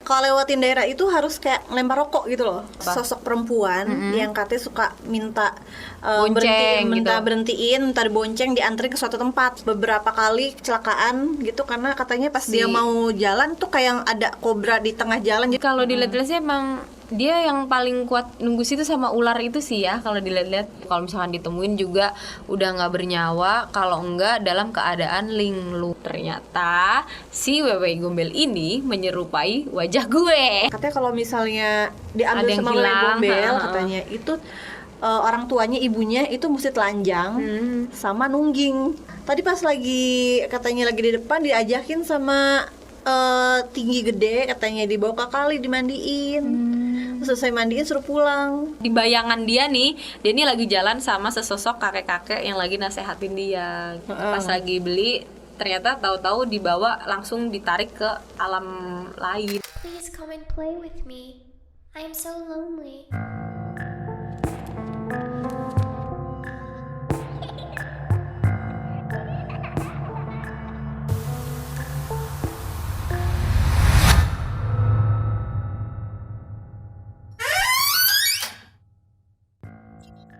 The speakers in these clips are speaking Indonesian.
kalau lewatin daerah itu harus kayak lempar rokok gitu loh. Sosok perempuan yang katanya suka minta Bonceng berhentiin, minta dibonceng, dianterin ke suatu tempat. Beberapa kali kecelakaan gitu karena katanya pas dia mau jalan tuh kayak ada kobra di tengah jalan. Kalau dilihat-lihat sih emang dia yang paling kuat nunggu situ sama ular itu sih ya. Kalau dilihat-lihat, kalau misalkan ditemuin juga udah nggak bernyawa, kalau enggak dalam keadaan linglung. Ternyata si Wewe Gombel ini menyerupai wajah gue. Katanya kalau misalnya diambil Ada yang sama Wewe hilang, Gombel, katanya itu orang tuanya, ibunya itu mesti telanjang sama nungging. Tadi pas katanya lagi di depan diajakin sama tinggi gede, katanya dibawa ke kali dimandiin. Selesai mandiin suruh pulang. Di bayangan dia nih lagi jalan sama sesosok kakek-kakek yang lagi nasehatin dia. Pas lagi beli, ternyata tahu-tahu dibawa langsung ditarik ke alam lain. Please come and play with me. I'm so lonely.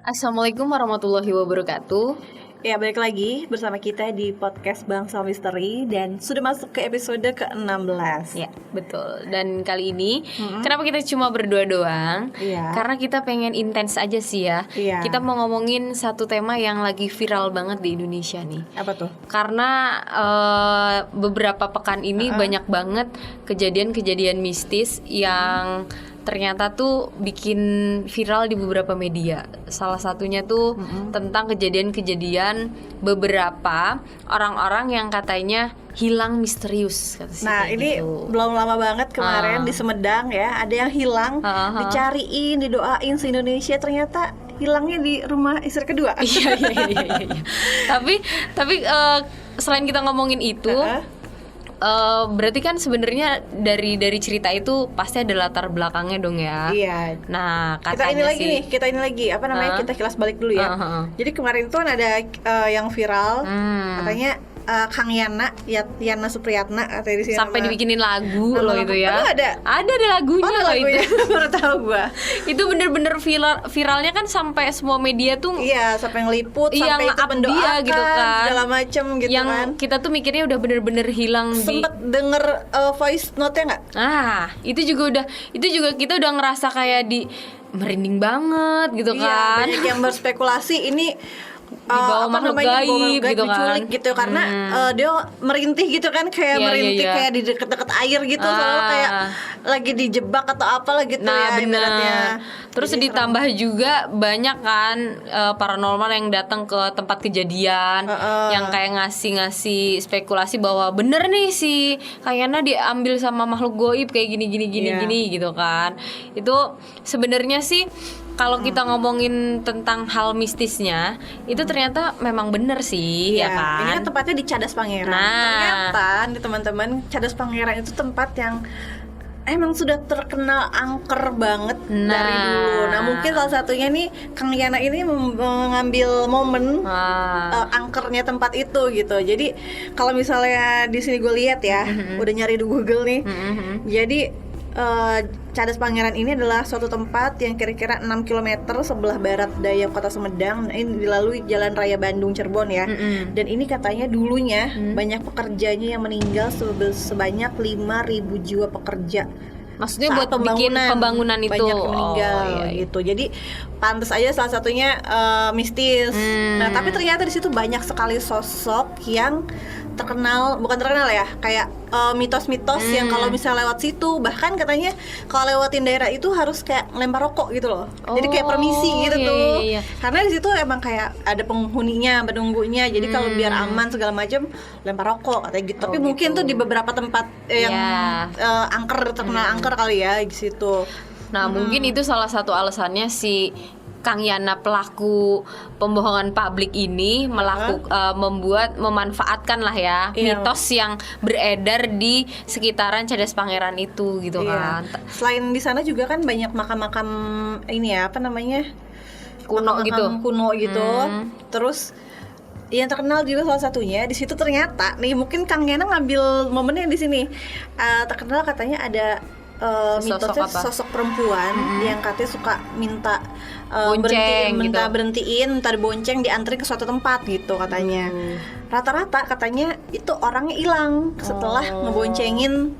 Assalamualaikum warahmatullahi wabarakatuh. Ya, balik lagi bersama kita di podcast Bangsa Misteri dan sudah masuk ke episode ke-16. Ya, betul. Dan kali ini kenapa kita cuma berdua doang? Iya. Karena kita pengen intens aja sih ya. Iya. Kita mau ngomongin satu tema yang lagi viral banget di Indonesia nih. Apa tuh? Karena beberapa pekan ini banyak banget kejadian-kejadian mistis yang ternyata tuh bikin viral di beberapa media. Salah satunya tuh tentang kejadian-kejadian beberapa orang-orang yang katanya hilang misterius. Nah, ini gitu. belum lama banget kemarin di Sumedang ya, ada yang hilang, dicariin, didoain se-Indonesia, ternyata hilangnya di rumah istri kedua. Iya. Tapi selain kita ngomongin itu, berarti kan sebenarnya dari cerita itu pasti ada latar belakangnya dong ya. Iya. Nah, kita ini lagi apa namanya, kita kilas balik dulu ya. Jadi kemarin tuh ada yang viral, katanya Kang Yana Supriyatna katanya di sini. Sampai dibikinin lagu loh itu ya. Ada lagunya loh itu. Baru tahu gua. Itu bener-bener viralnya kan sampai semua media tuh. Iya, sampai ngeliput, sampai itu mendoakan gitu kan, segala macem gitu yang kan. Kita tuh mikirnya udah bener-bener hilang. Sempet denger voice note-nya nggak? Itu juga kita udah ngerasa kayak merinding banget gitu kan. Iya, banyak yang berspekulasi ini dibawa makhluk gaib gitu kan, gitu karena dia merintih gitu kan, kayak merintih kayak di deket-deket air gitu, soalnya kayak lagi dijebak atau apalah gitu. Nah, ya ibaratnya. Terus Jadi ditambah juga banyak kan paranormal yang datang ke tempat kejadian, yang kayak ngasih spekulasi bahwa bener nih si kayaknya diambil sama makhluk gaib kayak gini gitu kan. Itu sebenarnya sih kalau kita ngomongin tentang hal mistisnya, itu ternyata memang bener sih, ya kan? Ini kan tempatnya di Cadas Pangeran. Ternyata nih teman-teman, Cadas Pangeran itu tempat yang emang sudah terkenal angker banget dari dulu. Nah, mungkin salah satunya nih Kang Yana ini mengambil momen angkernya tempat itu gitu. Jadi kalau misalnya di sini gue lihat ya, udah nyari di Google nih. Jadi Cadas Pangeran ini adalah suatu tempat yang kira-kira 6 km sebelah barat daya kota Sumedang. Ini dilalui Jalan Raya Bandung Cirebon ya. Dan ini katanya dulunya banyak pekerjanya yang meninggal sebanyak 5.000 jiwa pekerja. Maksudnya buat bikin pembangunan itu banyak yang meninggal gitu. Jadi pantas aja salah satunya mistis. Nah, tapi ternyata di situ banyak sekali sosok yang bukan terkenal ya, kayak mitos-mitos yang kalau misalnya lewat situ, bahkan katanya kalau lewatin daerah itu harus kayak lempar rokok gitu loh. Jadi kayak permisi gitu tuh. Karena di situ emang kayak ada penghuninya, penunggunya. Jadi kalau biar aman segala macam lempar rokok katanya gitu. Tapi mungkin tuh di beberapa tempat yang terkenal angker kali ya di situ. Nah, mungkin itu salah satu alasannya si Kang Yana pelaku pembohongan publik ini memanfaatkan lah ya mitos yang beredar di sekitaran Cadas Pangeran itu gitu kan. Selain di sana juga kan banyak makam-makam ini ya, apa namanya, kuno gitu. Terus yang terkenal juga salah satunya di situ ternyata nih, mungkin Kang Yana ngambil momennya di sini. Terkenal katanya ada mitosnya apa? sosok perempuan yang katanya suka minta Bonceng gitu. berhentiin, minta dibonceng, dianterin ke suatu tempat gitu katanya. Rata-rata katanya itu orangnya hilang setelah ngeboncengin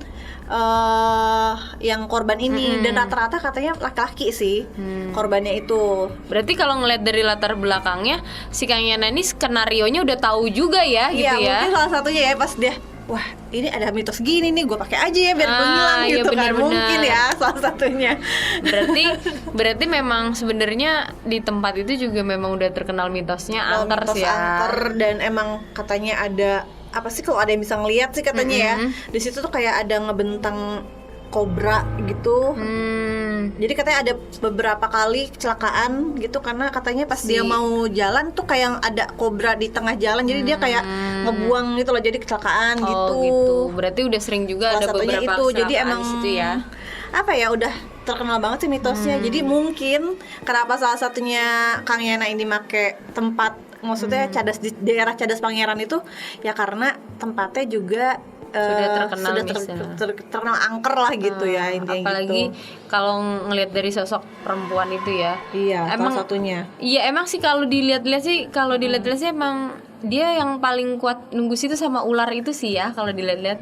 yang korban ini, dan rata-rata katanya laki-laki sih korbannya itu. Berarti kalau ngeliat dari latar belakangnya si Kang Yana ini skenarionya udah tahu juga ya gitu ya. Mungkin salah satunya ya pas dia, wah ini ada mitos gini nih, gue pakai aja ya biar gue hilang iya, gitu kan. bener-bener. Mungkin ya salah satunya. Berarti memang sebenarnya di tempat itu juga memang udah terkenal mitosnya angker Mitos sih ya. angker, dan emang katanya ada apa sih, kalau ada yang bisa ngelihat sih katanya ya, di situ tuh kayak ada ngebentang kobra gitu. Jadi katanya ada beberapa kali kecelakaan gitu karena katanya pas dia mau jalan tuh kayak ada kobra di tengah jalan, jadi dia kayak ngebuang gitu loh, jadi kecelakaan gitu. Gitu. Berarti udah sering juga Salah ada satunya beberapa itu, jadi kecelakaan emang di situ ya. apa ya, udah terkenal banget sih mitosnya. Jadi mungkin kenapa salah satunya Kang Yana ini make tempat, maksudnya cadas di daerah Cadas Pangeran itu ya karena tempatnya juga Sudah terkenal terkenal angker lah gitu ya intinya. Apalagi gitu. kalau ngelihat dari sosok perempuan itu ya. Iya, emang salah satunya. Iya, emang sih kalau dilihat-lihat sih, emang dia yang paling kuat nunggu situ sama ular itu sih ya kalau dilihat-lihat.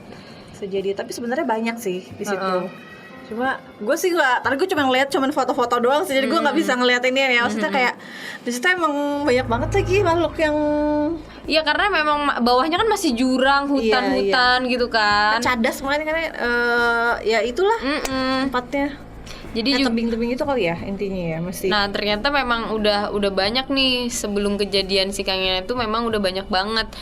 Bisa jadi, tapi sebenarnya banyak sih di situ. Cuma gue sih nggak, karena gue cuma ngeliat foto-foto doang sih, jadi gue nggak bisa ngeliat ini ya. Maksudnya kayak di situ emang banyak banget lagi makhluk yang Iya, karena memang bawahnya kan masih jurang, hutan-hutan gitu kan. cadas makanya karena ya itulah tempatnya. Jadi tebing-tebing itu kali ya intinya ya mesti. Nah, ternyata memang udah banyak nih sebelum kejadian si Kang Yana itu memang udah banyak banget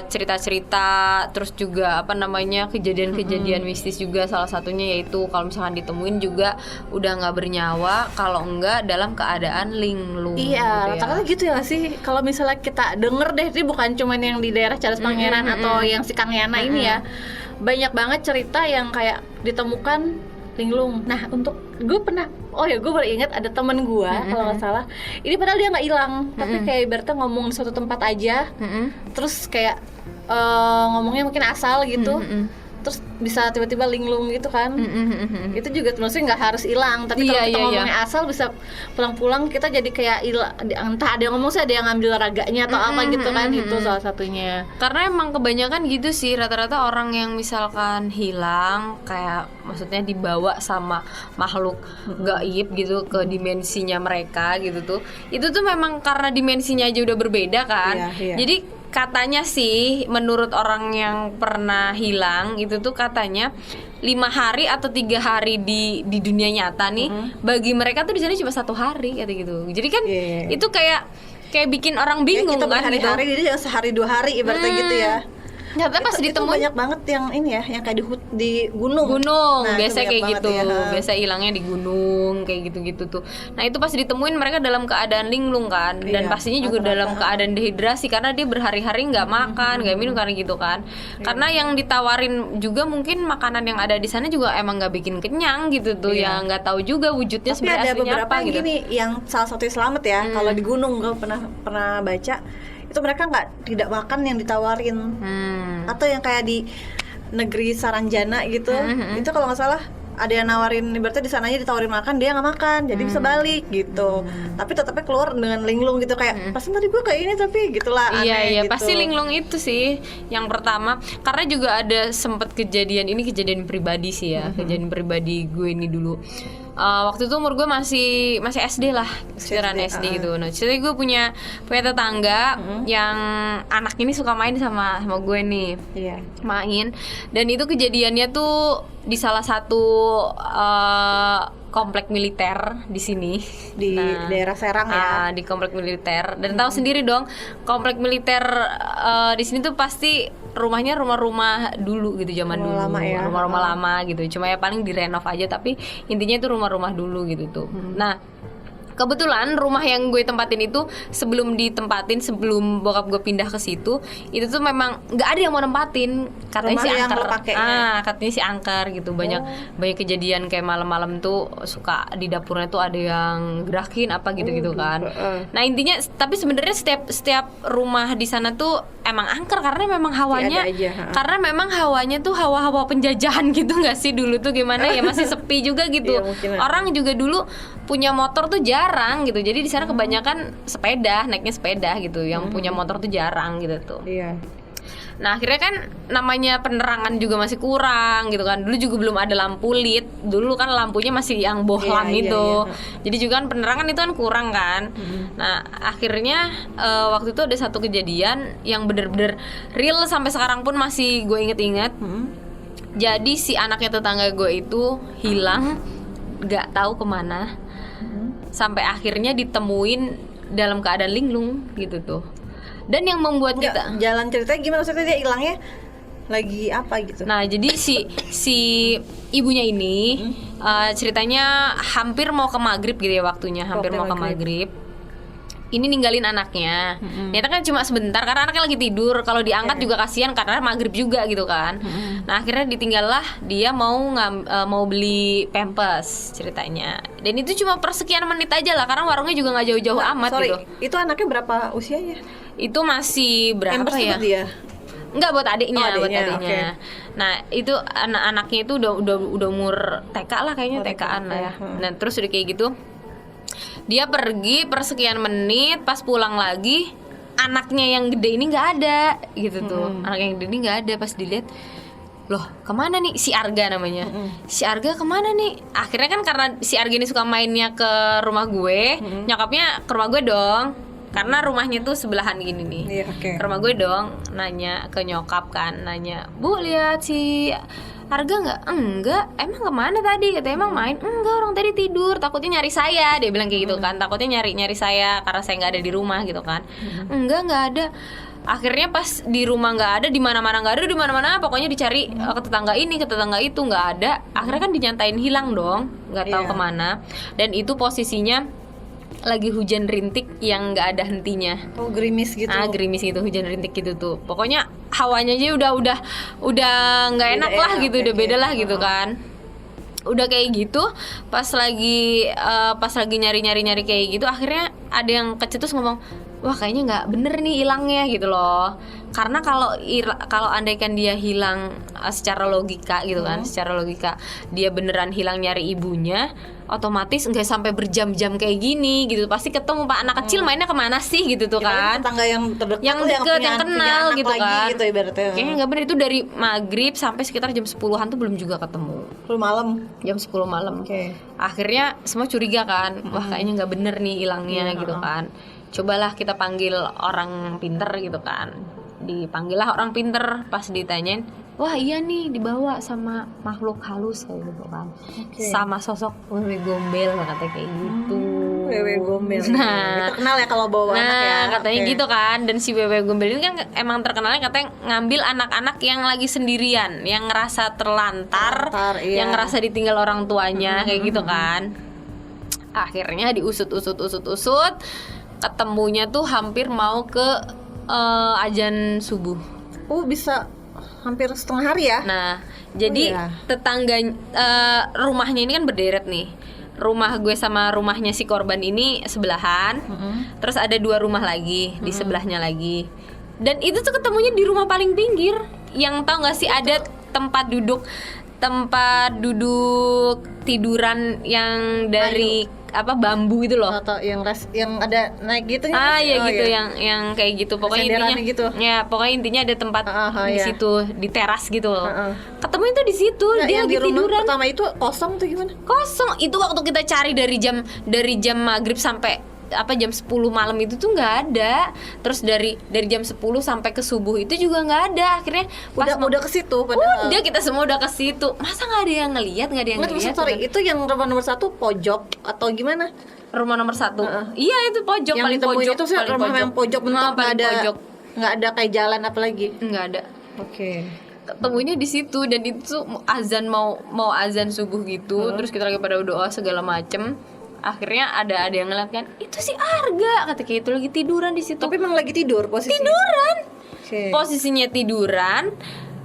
cerita-cerita, terus juga apa namanya kejadian-kejadian mistis juga, salah satunya yaitu kalau misalkan ditemuin juga udah nggak bernyawa, kalau enggak dalam keadaan linglung. Iya, gitu ya. katanya gitu ya nggak sih? Kalau misalnya kita denger deh, ini bukan cuman yang di daerah Cadas Pangeran atau yang si Kang Yana ini ya, banyak banget cerita yang kayak ditemukan linglung. Nah, untuk gue pernah, gue baru ingat ada temen gue kalau nggak salah. Ini padahal dia nggak hilang, tapi kayak ibaratnya ngomong di suatu tempat aja, terus kayak ngomongnya mungkin asal gitu. Terus bisa tiba-tiba linglung gitu kan. Itu juga maksudnya nggak harus hilang, tapi kalau kita ngomongnya asal bisa pulang-pulang kita jadi kayak entah ada yang ngomong sih, ada yang ngambil raganya atau apa gitu kan. Itu salah satunya. Karena emang kebanyakan gitu sih, rata-rata orang yang misalkan hilang kayak maksudnya dibawa sama makhluk gaib gitu ke dimensinya mereka gitu tuh. Itu tuh memang karena dimensinya aja udah berbeda kan. Iya. Jadi katanya sih menurut orang yang pernah hilang itu tuh katanya 5 hari atau 3 hari di dunia nyata nih, bagi mereka tuh di sana cuma 1 hari kata gitu. Jadi kan itu kayak bikin orang bingung kita kan gitu. Hari-hari jadi sehari 2 hari ibaratnya gitu ya. Ternyata pas itu ditemuin banyak banget yang ini ya, yang kayak di gunung. Nah, biasa itu kayak banyak gitu. banget ya. Biasa hilangnya di gunung kayak gitu-gitu tuh. Nah, itu pas ditemuin mereka dalam keadaan linglung kan, dan pastinya juga dalam keadaan dehidrasi karena dia berhari-hari nggak makan, nggak minum karena gitu kan. Karena yang ditawarin juga mungkin makanan yang ada di sana juga emang nggak bikin kenyang gitu tuh. Ya nggak tahu juga wujudnya Tapi sebenarnya ada aslinya beberapa apa yang gitu. gini, yang salah satu selamat ya. Kalau di gunung gue pernah baca itu mereka tidak makan yang ditawarin, atau yang kayak di negeri Saranjana gitu. Itu kalau nggak salah ada yang nawarin, ibaratnya di sananya ditawarin makan, dia nggak makan, jadi bisa balik gitu. Tapi tetapnya keluar dengan linglung gitu, kayak pasti tadi gue kayak ini tapi gitulah aneh. Iya, gitu. pasti linglung itu sih yang pertama. Karena juga ada sempat kejadian pribadi sih ya, kejadian pribadi gue ini dulu. Waktu itu umur gue masih SD lah, sekitaran SD gitu. Nah, jadi gue punya tetangga yang anak ini suka main sama gue nih. Iya. Main, dan itu kejadiannya tuh di salah satu komplek militer di sini Di daerah Serang ya. di komplek militer. Dan tahu sendiri dong, komplek militer di sini tuh pasti rumahnya rumah-rumah dulu gitu, zaman dulu Lama ya. rumah-rumah lama gitu. Cuma ya paling direnov aja, tapi intinya itu rumah-rumah dulu gitu tuh. Nah, Kebetulan rumah yang gue tempatin itu sebelum bokap gue pindah ke situ, itu tuh memang nggak ada yang mau nempatin, katanya Rumah si yang angker. lo pakainya. Katanya si angker gitu. Banyak kejadian kayak malam-malam tuh suka di dapurnya tuh ada yang gerakin apa gitu-gitu kan. Nah intinya tapi sebenarnya setiap rumah di sana tuh emang angker karena memang hawanya karena memang hawanya tuh hawa-hawa penjajahan gitu nggak sih dulu tuh gimana ya, masih sepi juga gitu. Orang juga dulu punya motor tuh jarang gitu, jadi di sana kebanyakan naiknya sepeda gitu, yang punya motor tuh jarang gitu tuh. Nah akhirnya kan namanya penerangan juga masih kurang gitu kan. Dulu juga belum ada lampu LED, dulu kan lampunya masih yang bohlam itu. Jadi juga kan penerangan itu kan kurang kan. Nah akhirnya waktu itu ada satu kejadian yang bener-bener real sampai sekarang pun masih gue inget-inget. Jadi si anaknya tetangga gue itu hilang, gak tahu kemana, sampai akhirnya ditemuin dalam keadaan linglung gitu tuh. Dan yang membuat kita jalan ceritanya gimana, maksudnya dia hilangnya lagi apa gitu. Nah jadi si ibunya ini ceritanya hampir mau ke maghrib gitu ya waktunya, hampir mau ke maghrib. Ini ninggalin anaknya. Ternyata kan cuma sebentar karena anaknya lagi tidur. Kalau diangkat juga kasihan karena maghrib juga gitu kan. Nah akhirnya ditinggal lah, dia mau beli pampers ceritanya. Dan itu cuma persekian menit aja lah, karena warungnya juga nggak jauh-jauh amat gitu. Itu anaknya berapa usianya? Itu masih berapa pampers ya? Dia? Enggak, buat adiknya, buat adiknya. Okay. Nah itu anak-anaknya itu udah umur TK lah kayaknya, TK-an lah ya. Nah terus udah kayak gitu, dia pergi persekian menit, pas pulang lagi anaknya yang gede ini nggak ada gitu tuh. Anak yang gede ini nggak ada. Pas dilihat, loh kemana nih si Arga namanya, si Arga kemana nih? Akhirnya kan karena si Arga ini suka mainnya ke rumah gue, nyokapnya ke rumah gue dong, karena rumahnya tuh sebelahan gini nih. Ke rumah gue dong, nanya ke nyokap kan, nanya, Bu lihat si Arga nggak? Enggak. Emang kemana tadi? Katanya emang main. Enggak, orang tadi tidur. Takutnya nyari saya. Dia bilang kayak gitu kan. Takutnya nyari saya karena saya nggak ada di rumah gitu kan. Enggak ada. Akhirnya pas di rumah nggak ada, di mana-mana nggak ada, di mana-mana pokoknya dicari ke tetangga ini, ke tetangga itu, nggak ada. Akhirnya kan dinyatain hilang dong, nggak tahu kemana. Dan itu posisinya lagi hujan rintik yang nggak ada hentinya. Oh gerimis gitu. Gerimis gitu, hujan rintik gitu tuh. Pokoknya hawanya aja udah nggak enak lah gitu, udah beda lah gitu kan. Udah kayak gitu, pas lagi nyari kayak gitu, akhirnya ada yang kecetus ngomong, wah kayaknya nggak bener nih hilangnya gitu loh. Karena kalau andaikan dia hilang secara logika gitu kan, secara logika dia beneran hilang nyari ibunya, otomatis nggak sampai berjam-jam kayak gini gitu. Pasti ketemu Pak, anak kecil mainnya kemana sih gitu tuh kan. Tetangga yang terdekat, yang deket, yang kenal gitu kan. Gitu, ibaratnya. Kayaknya nggak bener, itu dari maghrib sampai sekitar jam 10-an tuh belum juga ketemu. Malam. Jam 10 malam. Akhirnya semua curiga kan, wah kayaknya nggak bener nih hilangnya gitu kan. Cobalah kita panggil orang pinter gitu kan. Dipanggil lah orang pinter, pas ditanyain, wah iya nih dibawa sama makhluk halus kayak gitu kan. Sama sosok wewe gombel katanya kayak gitu. Wewe gombel. Nah, terkenal ya kalau bawa anak ya. Katanya gitu kan. Dan si wewe gombel ini kan emang terkenalnya katanya ngambil anak-anak yang lagi sendirian, yang ngerasa terlantar, yang ngerasa ditinggal orang tuanya kayak gitu kan. Akhirnya diusut, ketemunya tuh hampir mau ke azan subuh. Bisa hampir setengah hari ya. Nah, jadi tetangga rumahnya ini kan berderet nih. Rumah gue sama rumahnya si korban ini sebelahan. Terus ada 2 rumah lagi di sebelahnya lagi. Dan itu tuh ketemunya di rumah paling pinggir. Yang tahu nggak sih ada tempat duduk tiduran yang dari bambu itu loh. Atau yang ada naik gitu gitu. Yang kayak gitu. Pokoknya intinya gitu. Ya, pokoknya intinya ada tempat di situ, di teras gitu loh. Ketemu itu di situ, dia lagi tiduran. Rumah pertama itu kosong tuh gimana? Kosong. Itu waktu kita cari dari jam maghrib sampai jam 10 malam itu tuh nggak ada. Terus dari jam 10 sampai ke subuh itu juga nggak ada. Akhirnya udah ke situ padahal. Udah, kita semua udah ke situ. Masa nggak ada yang ngelihat? Itu yang rumah nomor 1 pojok atau gimana? Rumah nomor 1. Iya, itu pojok, yang paling pojok. Itu rumah yang pojok bentuk nggak ada kayak jalan apa lagi? Nggak ada. Ketemunya di situ. Dan itu azan mau azan subuh gitu. Terus kita lagi pada doa segala macem. akhirnya ada yang ngeliat kan, itu si Arga kata kayak itu lagi tiduran di situ. Tapi emang lagi tidur posisinya. Tiduran. Okay. Posisinya tiduran,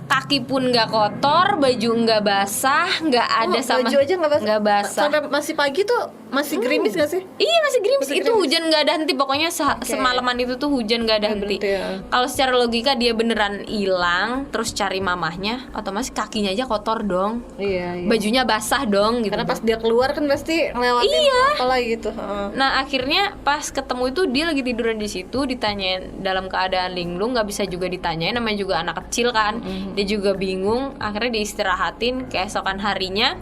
kaki pun nggak kotor, baju nggak basah, nggak ada sama baju aja nggak basah. Sampai masih pagi tuh masih gerimis nggak sih? Iya masih gerimis. Masih Itu gerimis. hujan nggak ada henti. Pokoknya semalaman itu tuh hujan nggak ada henti. berhenti ya. Kalau secara logika dia beneran hilang, terus cari mamahnya, otomatis kakinya aja kotor dong, Iya. bajunya basah dong gitu. Karena pas dia keluar kan pasti ngelewatin apa lagi gitu. Nah akhirnya pas ketemu itu dia lagi tiduran di situ, ditanyain dalam keadaan linglung, nggak bisa juga ditanyain, namanya juga anak kecil kan. Dia juga bingung. Akhirnya diistirahatin. Keesokan harinya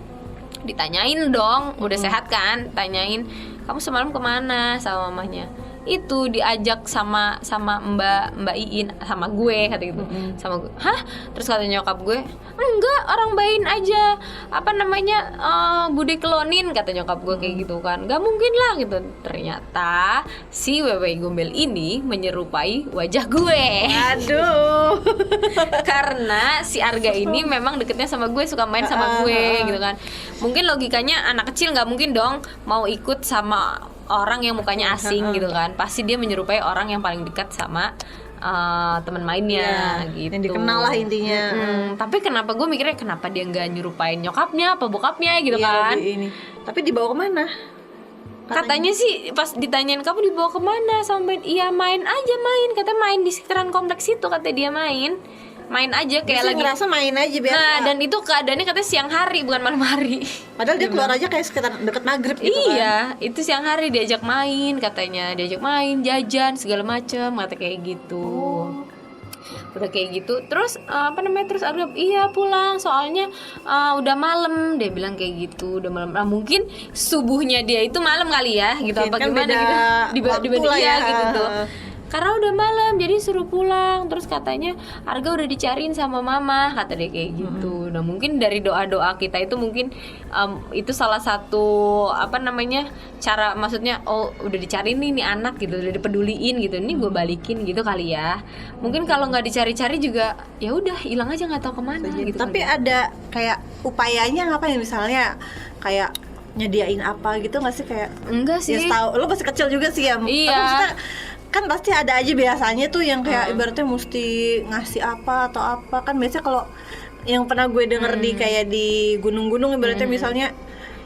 ditanyain dong, udah sehat kan? Tanyain, kamu semalam kemana sama mamanya? Itu diajak sama Mbak Iin sama gue kata gitu. Sama gue. Hah? Terus kata nyokap gue, enggak, orang bayin aja. Apa namanya? Bude kelonin kata nyokap gue kayak gitu kan. Gak mungkin lah gitu. Ternyata si Wewe Gombel ini menyerupai wajah gue. Aduh. Karena si Arga ini memang deketnya sama gue, suka main sama gue gitu kan. Mungkin logikanya anak kecil nggak mungkin dong mau ikut sama orang yang mukanya asing gitu kan. Pasti dia menyerupai orang yang paling dekat sama teman mainnya gitu. Yang dikenal lah intinya. Tapi kenapa gue mikirnya kenapa dia nggak nyerupain nyokapnya apa bokapnya gitu Iya, kan. ini. Tapi dibawa kemana? Katanya sih pas ditanyain kamu dibawa kemana sama main, iya main aja main, katanya main di sekitaran kompleks itu, katanya dia main aja kayak Dia lagi ngerasa main aja biasa. Nah dan itu keadaannya katanya siang hari bukan malam hari. Padahal dia keluar aja kayak sekitar deket maghrib gitu kan. Iya itu siang hari diajak main, katanya diajak main jajan segala macem, kata kayak gitu. Udah kayak gitu terus terus Arga iya pulang soalnya udah malam, dia bilang kayak gitu udah malam. Mungkin subuhnya dia itu malam kali ya gitu, Mungkin apa kan gimana beda gitu waktu lah iya ya. gitu tuh. Karena udah malam jadi suruh pulang. Terus katanya Arga udah dicariin sama mama, kata dia kayak gitu. Nah mungkin dari doa-doa kita itu mungkin itu salah satu cara, maksudnya oh udah dicariin nih anak gitu, udah dipeduliin gitu, ini gue balikin gitu kali ya. Mungkin kalau nggak dicari-cari juga ya udah hilang aja nggak tahu kemana gitu. Tapi ada kayak upayanya ngapain, misalnya kayak nyediain apa gitu nggak sih, kayak enggak sih. ya tahu lo masih kecil juga sih ya. Iya. Tapi maksudnya kan pasti ada aja biasanya tuh yang kayak ibaratnya mesti ngasih apa atau apa kan. Biasanya kalau yang pernah gue denger di kayak di gunung-gunung ibaratnya misalnya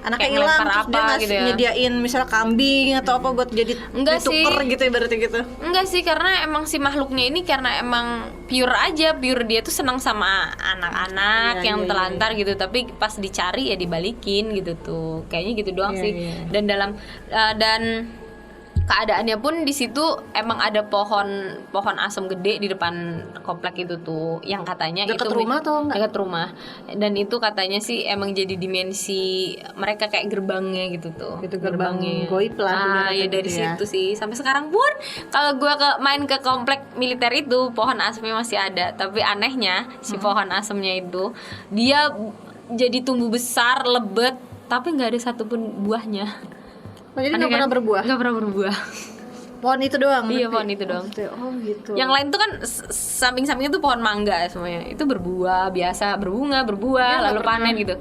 anaknya Kayak hilang ngelempar terus dia apa ngasih gitu ya. nyediain misalnya kambing atau apa buat jadi Enggak dituker sih. gitu ibaratnya gitu. Enggak sih, karena emang si makhluknya ini karena emang pure aja, pure dia tuh senang sama anak-anak yang telantar gitu, tapi pas dicari ya dibalikin gitu tuh. Kayaknya gitu doang sih. Dan dalam dan keadaannya pun di situ emang ada pohon asem gede di depan komplek itu tuh, yang katanya Dekat itu rumah atau enggak? dekat rumah, dan itu katanya sih emang jadi dimensi mereka kayak gerbangnya gitu tuh. Gitu, gerbang goib lah Ya dari gitu ya. situ sih sampai sekarang pun kalau gue main ke komplek militer itu pohon asemnya masih ada, tapi anehnya si pohon asemnya itu dia jadi tumbuh besar lebat tapi nggak ada satupun buahnya. Oh, jadi Aneh nggak pernah kan? berbuah. Nggak pernah berbuah. Pohon itu doang. Iya, berarti? pohon itu doang. Oh gitu. Yang lain tuh kan samping-sampingnya tuh pohon mangga semuanya. Itu berbuah biasa, berbunga, berbuah, Dia lalu nggak pernah. panen gitu.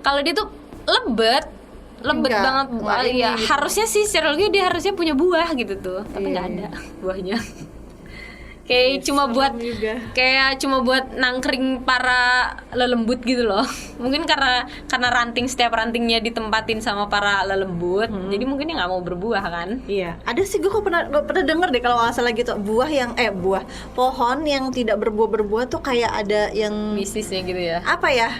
Kalau dia tuh lebat Enggak, banget. enggak ini Ya gitu. harusnya sih secara logika dia harusnya punya buah gitu tuh, tapi nggak ada buahnya. Kayak cuma buat juga. kayak cuma buat nangkring para lelembut gitu loh. Mungkin karena setiap rantingnya ditempatin sama para lelembut, jadi mungkin dia nggak mau berbuah kan. Iya, ada sih gue pernah denger deh kalau nggak salah gitu, pohon yang tidak berbuah tuh kayak ada yang Mistisnya gitu ya. apa ya,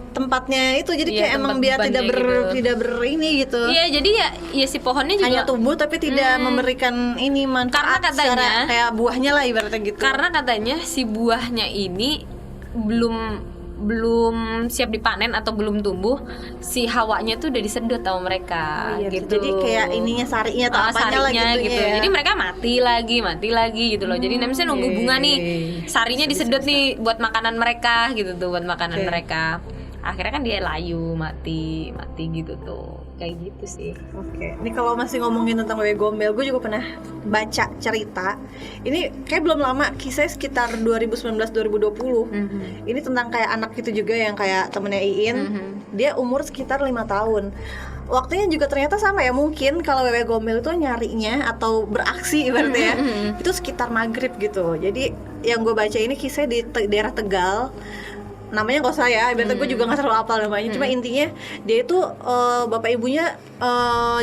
tempatnya itu jadi Iya, kayak emang tempat biar bebannya tidak ini gitu. Iya, jadi ya si pohonnya juga Hanya tumbuh tapi tidak memberikan ini manfaat Karena katanya- secara kayak buahnya lah ibaratnya gitu. karena katanya si buahnya ini belum siap dipanen atau belum tumbuh, si hawanya tuh udah disedot sama mereka Iya, gitu. jadi kayak ininya sarinya atau apanya lah sarinya gitu, gitu. ya. Jadi mereka mati lagi gitu loh. Jadi misalnya nunggu bunga nih, sarinya disedot nih buat makanan mereka gitu tuh, buat makanan mereka. akhirnya kan dia layu mati gitu tuh, kayak gitu sih. Oke, ini kalau masih ngomongin tentang wewe gombel, gue juga pernah baca cerita. Ini kayak belum lama, kisah sekitar 2019-2020. Ini tentang kayak anak itu juga yang kayak temennya Iin. Dia umur sekitar 5 tahun. Waktunya juga ternyata sama ya, mungkin kalau wewe gombel itu nyarinya atau beraksi ibaratnya itu sekitar maghrib gitu. Jadi yang gue baca ini kisah di daerah Tegal. Namanya gak usah ya, ibaratnya gue juga gak terlalu hafal namanya. Cuma intinya dia itu bapak ibunya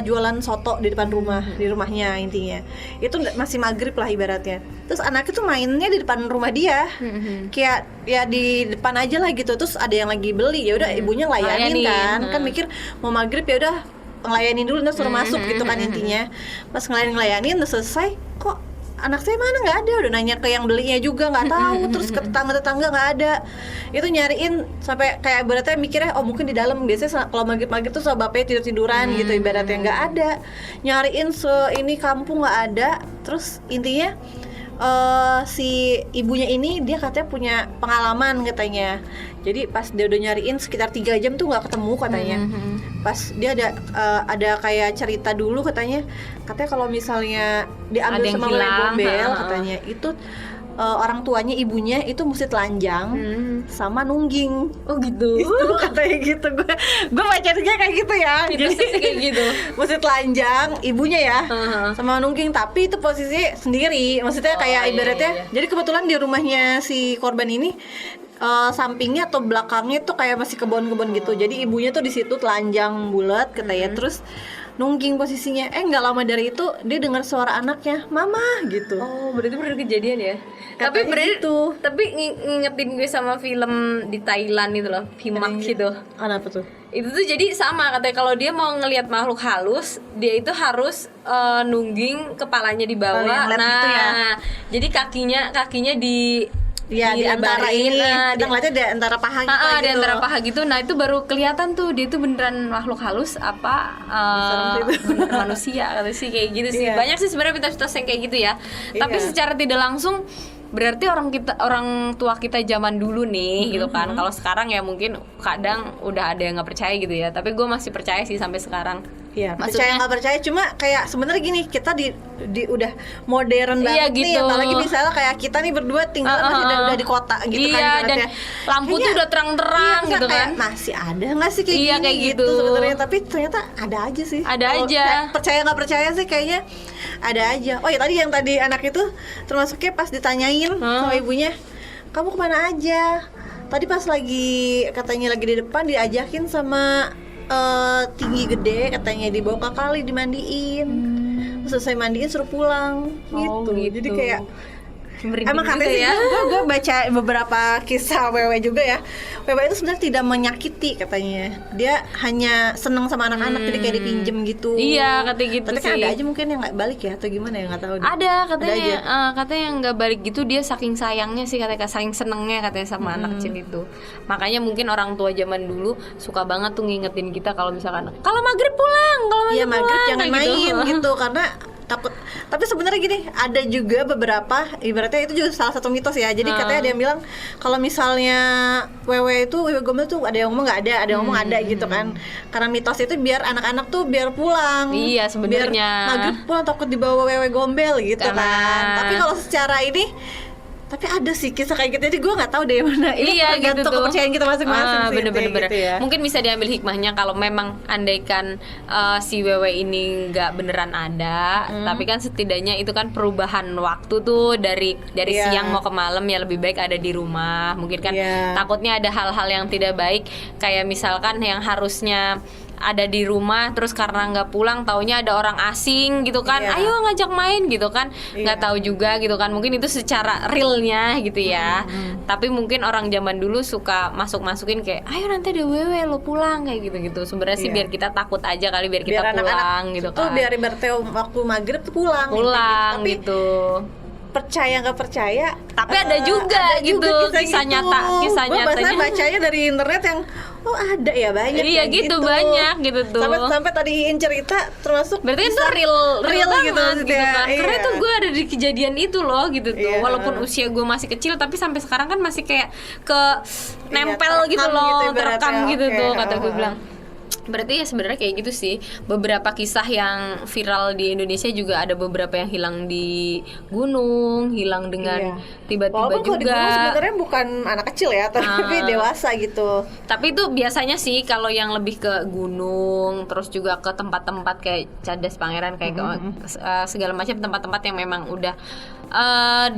jualan soto di depan rumah, di rumahnya intinya. Itu masih maghrib lah ibaratnya. Terus anaknya tuh mainnya di depan rumah dia, kayak ya di depan aja lah gitu. Terus ada yang lagi beli, ya udah ibunya ngelayanin kan mikir mau maghrib ya udah ngelayanin dulu, terus suruh masuk gitu kan intinya. Pas ngelayanin udah selesai, kok anak saya mana nggak ada, udah nanya ke yang belinya juga nggak tahu, terus ke tetangga nggak ada. Itu nyariin sampai kayak ibaratnya mikirnya oh mungkin di dalam, biasanya kalau maghrib tuh sama bapaknya tiduran gitu ibaratnya, nggak ada. Nyariin ini kampung nggak ada. Terus intinya si ibunya ini dia katanya punya pengalaman katanya. Jadi pas dia udah nyariin sekitar 3 jam tuh nggak ketemu katanya. Pas dia ada kayak cerita dulu katanya kalau misalnya diambil sama wewe gombel katanya itu orang tuanya ibunya itu mesti telanjang sama nungging. Oh gitu. Itu katanya gitu. Gue bacanya kayak gitu ya. Jadi kayak gitu. Mesti telanjang ibunya ya sama nungging, tapi itu posisi sendiri. Maksudnya kayak ibaratnya. Iya. Jadi kebetulan di rumahnya si korban ini sampingnya atau belakangnya tuh kayak masih kebun-kebun gitu. Jadi ibunya tuh di situ telanjang bulat katanya. Terus nungging posisinya. Nggak lama dari itu dia dengar suara anaknya, mama gitu. Oh, berarti benar kejadian ya. Tapi berarti itu. Tapi ngingetin gue sama film di Thailand itu loh, Himak gitu. Apa tuh? Itu tuh jadi sama katanya, kalau dia mau ngelihat makhluk halus, dia itu harus nungging kepalanya di bawah. Gitu ya. Jadi kakinya di antara ini, kita ngeliatnya di antara paha gitu. Di antara paha gitu. Nah itu baru kelihatan tuh dia tuh beneran makhluk halus apa bener manusia kata sih, kayak gitu sih. Banyak sih sebenarnya mitos-mitos yang kayak gitu ya. Tapi secara tidak langsung berarti orang tua kita zaman dulu nih gitu kan. Kalau sekarang ya mungkin kadang udah ada yang nggak percaya gitu ya. Tapi gue masih percaya sih sampai sekarang. Iya, percaya nggak percaya, cuma kayak sebenarnya gini, kita di udah modern banget gitu. nih, apalagi misalnya kayak kita nih berdua tinggal masih udah di kota gitu kan. Dan lampu tuh udah terang-terang gitu kan. Masih ada nggak sih kayak gini kayak gitu sebenarnya, tapi ternyata ada aja sih. Ada aja. Percaya nggak percaya sih kayaknya ada aja. Oh ya tadi anak itu termasuknya pas ditanyain sama ibunya, kamu kemana aja? Tadi pas katanya lagi di depan diajakin sama tinggi gede katanya, dibawa ke kali dimandiin, selesai mandiin suruh pulang gitu. Jadi kayak emang katanya sih, gue baca beberapa kisah wewe juga ya. Wewe itu sebenarnya tidak menyakiti katanya, dia hanya seneng sama anak-anak, jadi kayak dipinjem gitu. Iya katanya gitu. Tapi sih. Kan ada aja mungkin yang nggak balik ya atau gimana ya, nggak tahu. Ada katanya, katanya yang nggak balik gitu, dia saking sayangnya sih katanya, saking senengnya katanya sama anak kecil itu. Makanya mungkin orang tua zaman dulu suka banget tuh ngingetin kita kalau misalkan kalau maghrib pulang, maghrib jangan main gitu karena takut. Tapi sebenarnya gini, ada juga beberapa, ibaratnya itu juga salah satu mitos ya. Jadi katanya ada yang bilang kalau misalnya wewe gombel tuh ada yang ngomong nggak ada yang ngomong ada gitu kan. Karena mitos itu biar anak-anak tuh biar pulang. Iya sebenarnya. Biar maghrib pulang takut dibawa wewe gombel gitu kan. Tapi kalau secara ini, tapi ada sih kisah kayak gitu, jadi gue nggak tahu deh mana. Ini tergantung gitu kepercayaan kita masing-masing sih. Bener-bener gitu ya. Mungkin bisa diambil hikmahnya kalau memang andaikan si wewe ini nggak beneran ada, tapi kan setidaknya itu kan perubahan waktu tuh dari siang mau ke malam, ya lebih baik ada di rumah. Mungkin kan takutnya ada hal-hal yang tidak baik, kayak misalkan yang harusnya ada di rumah terus karena nggak pulang, taunya ada orang asing gitu kan, ayo ngajak main gitu kan, nggak tahu juga gitu kan. Mungkin itu secara realnya gitu ya. Tapi mungkin orang zaman dulu suka masukin kayak ayo nanti ada wewe lo pulang kayak gitu sebenarnya sih biar kita takut aja kali, biar kita pulang gitu kan. Biar ibaratnya waktu maghrib tuh pulang tapi, gitu. percaya nggak percaya, tapi ada juga gitu kisah gitu. nyata, kisah Gua nyatanya. bacanya dari internet yang ada ya banyak. Iya yang gitu, banyak gitu tuh. Sampai tadi Iin cerita termasuk Berarti itu bisa real gitu banget gitu maksudnya. kan. Karena Iya. itu gue ada di kejadian itu loh gitu tuh. Iya. Walaupun usia gue masih kecil tapi sampai sekarang kan masih kayak ke nempel terekam gitu loh, gitu ibaratnya. terekam gitu Oke, tuh kata gue heeh. bilang. Berarti ya sebenarnya kayak gitu sih. Beberapa kisah yang viral di Indonesia juga ada beberapa yang hilang di gunung, hilang dengan tiba-tiba Walaupun kalau di gunung juga. sebenarnya bukan anak kecil ya, tapi dewasa gitu. Tapi itu biasanya sih kalau yang lebih ke gunung, terus juga ke tempat-tempat kayak Cadas Pangeran kayak segala macam tempat-tempat yang memang udah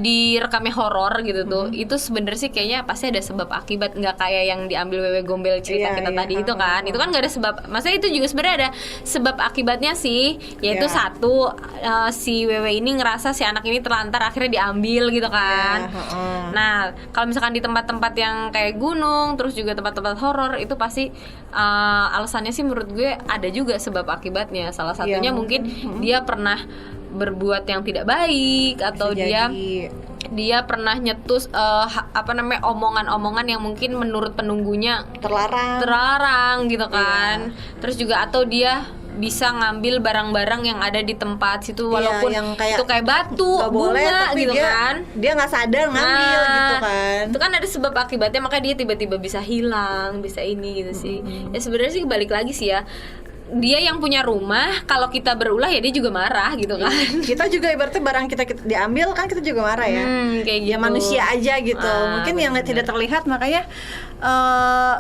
direkamnya horor gitu tuh. Itu sebenarnya sih kayaknya pasti ada sebab akibat, nggak kayak yang diambil Wewe Gombel cerita kita tadi itu kan. Itu kan nggak ada sebab. Maksudnya itu juga sebenarnya ada sebab akibatnya sih, yaitu satu si Wewe ini ngerasa si anak ini terlantar akhirnya diambil gitu kan. Nah, kalau misalkan di tempat-tempat yang kayak gunung, terus juga tempat-tempat horor itu pasti alasannya sih menurut gue ada juga sebab akibatnya. Salah satunya mungkin dia pernah berbuat yang tidak baik atau dia pernah nyetus omongan-omongan yang mungkin menurut penunggunya terlarang gitu kan. Terus juga atau dia bisa ngambil barang-barang yang ada di tempat situ walaupun yang itu kayak batu, bunga gitu kan. Dia nggak sadar ngambil gitu kan. Itu kan ada sebab akibatnya, makanya dia tiba-tiba bisa hilang, bisa ini gitu sih. Ya sebenarnya sih balik lagi sih ya. Dia yang punya rumah, kalau kita berulah ya dia juga marah gitu kan. Kita juga ibaratnya barang kita diambil kan kita juga marah ya. Kayak Ya gitu. manusia aja gitu. Mungkin yang bener. tidak terlihat makanya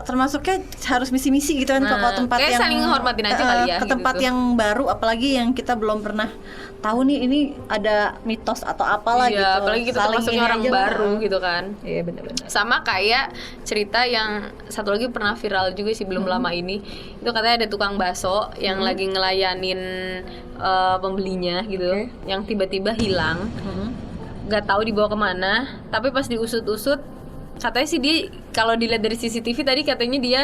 termasuknya harus misi-misi gitu kan ke tempat kayak yang saling hormatin aja kali ya, ke gitu tempat tuh. yang baru, apalagi yang kita belum pernah tahu nih ini ada mitos atau apalah gitu. Iya, apalagi kita Saling termasuknya ini orang aja lah. baru gitu kan. Iya benar-benar. Sama kayak cerita yang satu lagi pernah viral juga sih belum lama ini. Itu katanya ada tukang bakso yang lagi ngelayanin pembelinya gitu, yang tiba-tiba hilang, nggak tahu dibawa kemana. Tapi pas diusut-usut, katanya sih dia kalau dilihat dari CCTV tadi katanya dia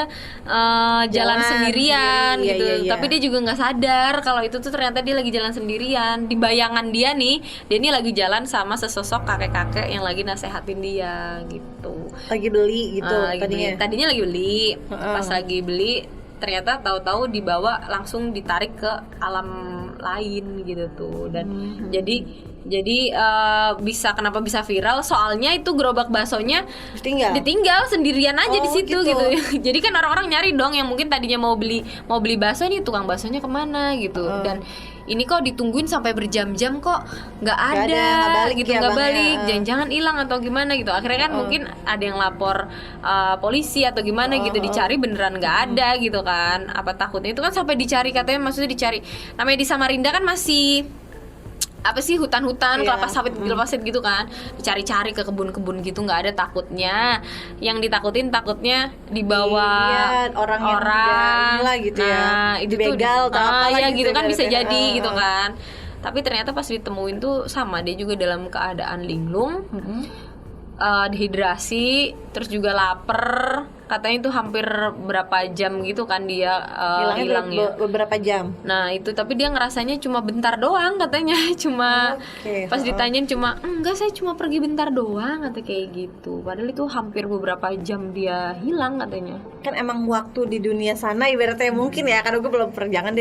jalan sendirian sendiri, gitu. iya. Tapi dia juga nggak sadar kalau itu tuh ternyata dia lagi jalan sendirian. Di bayangan dia nih lagi jalan sama sesosok kakek-kakek yang lagi nasehatin dia gitu. Lagi beli gitu Tadinya lagi beli. Pas lagi beli ternyata tahu-tahu dibawa langsung ditarik ke alam lain gitu tuh. Dan kenapa bisa viral? Soalnya itu gerobak baksonya ditinggal sendirian aja di situ gitu. Jadi kan orang-orang nyari dong yang mungkin tadinya mau beli bakso, nih tukang baksonya kemana gitu. Dan ini kok ditungguin sampai berjam-jam kok nggak ada gitu, nggak balik, jangan-jangan hilang atau gimana gitu. Akhirnya kan mungkin ada yang lapor polisi atau gimana gitu, dicari beneran nggak ada gitu kan. Apa takutnya itu kan sampai dicari, katanya maksudnya dicari, namanya di Samarinda kan masih apa sih hutan-hutan, kelapa sawit gitu kan, dicari-cari ke kebun-kebun gitu, nggak ada. Takutnya yang takutnya dibawa orang lah gitu nah, ya, itu dibegal tuh atau apalah ya gitu gitu kan ya, bisa berarti. jadi gitu kan. Tapi ternyata pas ditemuin tuh sama, dia juga dalam keadaan linglung, dehidrasi, terus juga lapar. Katanya itu hampir berapa jam gitu kan dia hilangnya. Beberapa jam. Nah itu, tapi dia ngerasanya cuma bentar doang katanya. Cuma pas ditanyain cuma, enggak saya cuma pergi bentar doang, kata kayak gitu. Padahal itu hampir beberapa jam dia hilang katanya. Kan emang waktu di dunia sana ibaratnya mungkin ya, karena gue belum pernah, jangan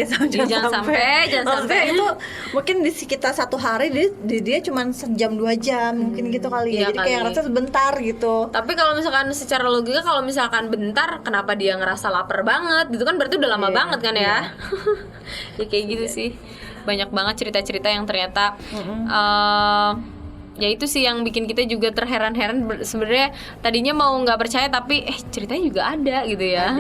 sampai. Maksudnya itu mungkin di sekitar satu hari dia cuma sejam 2 jam mungkin gitu kali ya. Iya Jadi kayak kali. ngerasa sebentar gitu. Tapi kalau misalkan secara logika, kalau misalkan bentar, kenapa dia ngerasa lapar banget? Itu kan berarti udah lama banget kan ya? Ya kayak gitu sih. Banyak banget cerita-cerita yang ternyata ya itu sih yang bikin kita juga terheran-heran. Sebenarnya tadinya mau nggak percaya, tapi ceritanya juga ada gitu ya.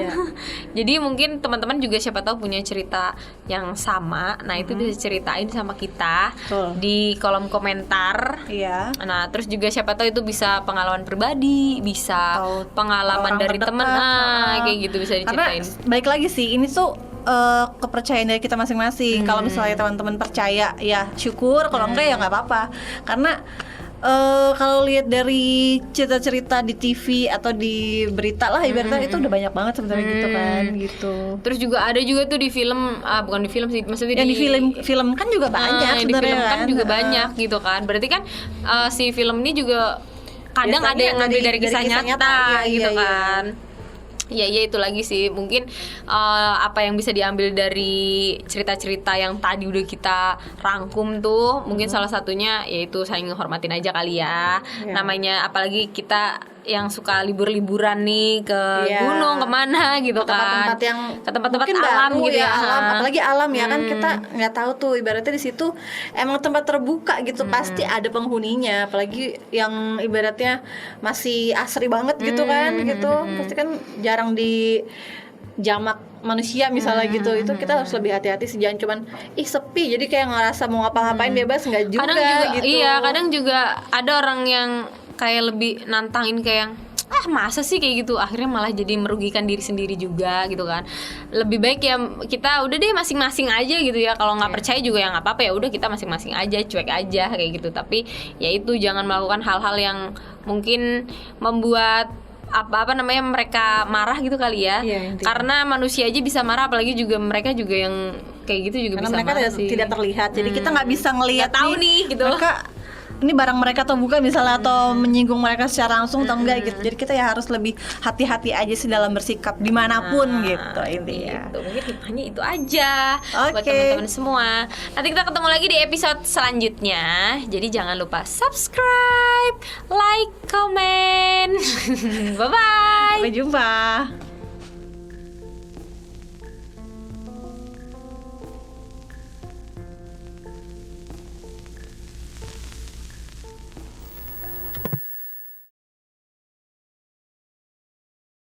Jadi mungkin teman-teman juga siapa tahu punya cerita yang sama. Nah itu bisa ceritain sama kita di kolom komentar. Iya. Nah terus juga siapa tahu itu bisa pengalaman pribadi, bisa pengalaman dari teman, kayak gitu bisa diceritain. Karena balik lagi sih, ini tuh kepercayaan dari kita masing-masing. Kalau misalnya teman-teman percaya ya syukur, kalau enggak ya nggak apa-apa. Karena Kalau lihat dari cerita-cerita di TV atau di berita lah ibaratnya itu udah banyak banget sebenarnya gitu kan gitu. Terus juga ada juga tuh di film, bukan di film sih, maksudnya Yang di film kan juga banyak di sebenarnya film kan juga banyak gitu kan. Berarti kan si film ini juga kadang Biasanya ada yang ngambil dari kisah nyata iya, gitu iya. kan. Ya itu lagi sih mungkin apa yang bisa diambil dari cerita-cerita yang tadi udah kita rangkum tuh mungkin salah satunya yaitu saling menghormatin aja kali ya. Namanya apalagi kita yang suka libur-liburan nih ke gunung kemana gitu kan, ke tempat-tempat mungkin alam baru gitu ya, alam, apalagi alam ya kan kita nggak tahu tuh ibaratnya di situ emang tempat terbuka gitu pasti ada penghuninya, apalagi yang ibaratnya masih asri banget gitu kan gitu pasti kan jarang di jamak manusia misalnya gitu, itu kita harus lebih hati-hati sih, jangan cuman sepi jadi kayak ngerasa mau ngapa-ngapain bebas, nggak juga, kadang juga gitu. Iya, kadang juga ada orang yang kayak lebih nantangin kayak yang masa sih kayak gitu, akhirnya malah jadi merugikan diri sendiri juga gitu kan. Lebih baik ya kita udah deh masing-masing aja gitu ya, kalau nggak percaya juga ya nggak apa-apa, ya udah kita masing-masing aja, cuek aja kayak gitu. Tapi ya itu jangan melakukan hal-hal yang mungkin membuat apa namanya mereka marah gitu kali ya. Karena manusia aja bisa marah, apalagi juga mereka juga yang kayak gitu juga karena bisa mereka marah sih. tidak terlihat, jadi kita nggak bisa ngelihat Nggak tahu nih gitu. mereka ini barang mereka atau bukan misalnya, atau menyinggung mereka secara langsung atau enggak gitu. Jadi kita ya harus lebih hati-hati aja sih dalam bersikap dimanapun gitu intinya. Gitu. Mungkin hikmahnya itu aja buat Oke. teman-teman semua. Nanti kita ketemu lagi di episode selanjutnya. Jadi jangan lupa subscribe, like, comment. Bye bye. Sampai jumpa.